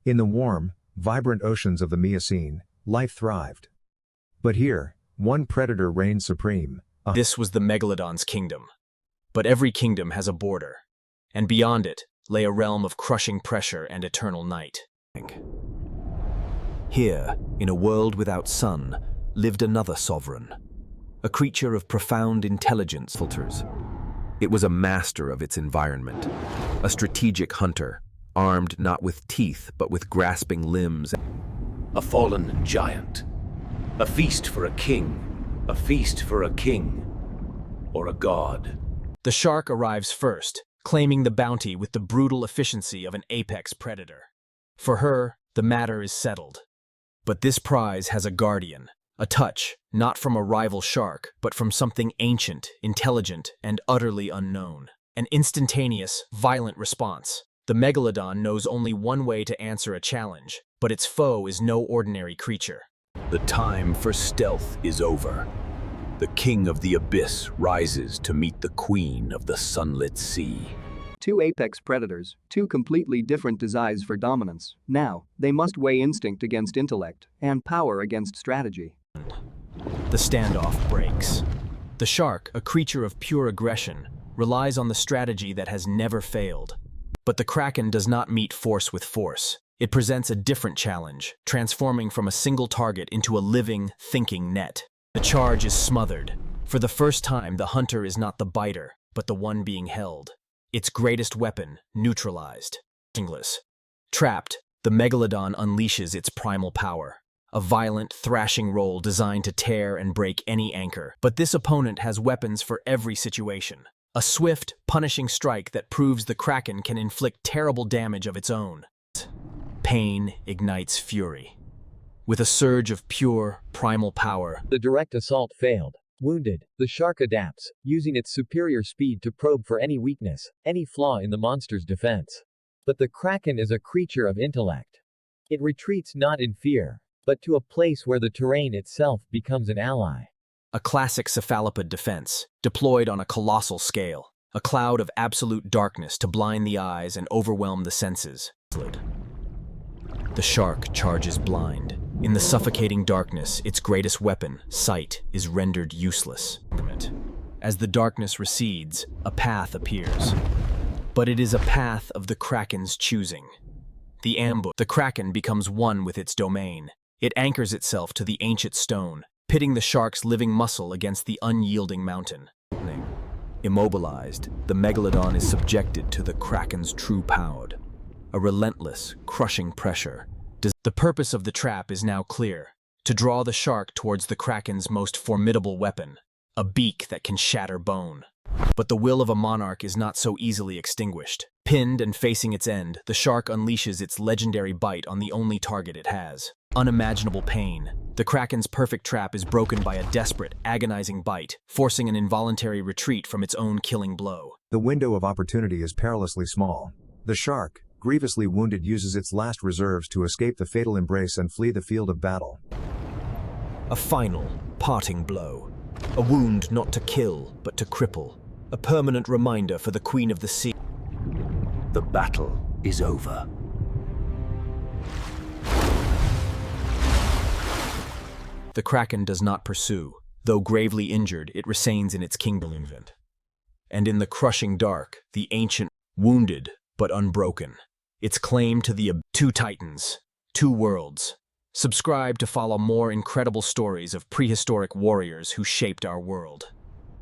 In the warm, vibrant oceans of the Miocene, life thrived. But here, one predator reigned supreme. This was the Megalodon's kingdom. But every kingdom has a border, and beyond it lay a realm of crushing pressure and eternal night. Here, in a world without sun, lived another sovereign, a creature of profound intelligence. It was a master of its environment, a strategic hunter, armed not with teeth but with grasping limbs. A fallen giant, a feast for a king, a feast for a king, or a god. The shark arrives first, claiming the bounty with the brutal efficiency of an apex predator. For her, the matter is settled. But this prize has a guardian, a touch, not from a rival shark, but from something ancient, intelligent, and utterly unknown. An instantaneous, violent response. The Megalodon knows only one way to answer a challenge, but its foe is no ordinary creature. The time for stealth is over. The king of the abyss rises to meet the queen of the sunlit sea. Two apex predators, two completely different desires for dominance. Now, they must weigh instinct against intellect and power against strategy. The standoff breaks. The shark, a creature of pure aggression, relies on the strategy that has never failed. But the Kraken does not meet force with force. It presents a different challenge, transforming from a single target into a living, thinking net. The charge is smothered. For the first time, the hunter is not the biter, but the one being held. Its greatest weapon, neutralized. Trapped, the Megalodon unleashes its primal power. A violent, thrashing roll designed to tear and break any anchor. But this opponent has weapons for every situation. A swift, punishing strike that proves the Kraken can inflict terrible damage of its own. Pain ignites fury. With a surge of pure, primal power, the direct assault failed. Wounded, the shark adapts, using its superior speed to probe for any weakness, any flaw in the monster's defense. But the Kraken is a creature of intellect. It retreats not in fear, but to a place where the terrain itself becomes an ally. a classic cephalopod defense, deployed on a colossal scale, a cloud of absolute darkness to blind the eyes and overwhelm the senses. The shark charges blind. In the suffocating darkness, its greatest weapon, sight, is rendered useless. As the darkness recedes, a path appears. But it is a path of the Kraken's choosing. The Kraken becomes one with its domain. It anchors itself to the ancient stone, pitting the shark's living muscle against the unyielding mountain. Immobilized, the Megalodon is subjected to the Kraken's true power, a relentless, crushing pressure. The purpose of the trap is now clear, to draw the shark towards the Kraken's most formidable weapon, a beak that can shatter bone. But the will of a monarch is not so easily extinguished. Pinned and facing its end, the shark unleashes its legendary bite on the only target it has. Unimaginable pain. The Kraken's perfect trap is broken by a desperate, agonizing bite, forcing an involuntary retreat from its own killing blow. The window of opportunity is perilously small. The shark, grievously wounded, uses its last reserves to escape the fatal embrace and flee the field of battle. A final, parting blow. A wound not to kill, but to cripple. A permanent reminder for the Queen of the Sea. The battle is over. The Kraken does not pursue. Though gravely injured, it remains in its kingdom. And in the crushing dark, the ancient, wounded but unbroken. Its claim to the two titans, two worlds. Subscribe to follow more incredible stories of prehistoric warriors who shaped our world.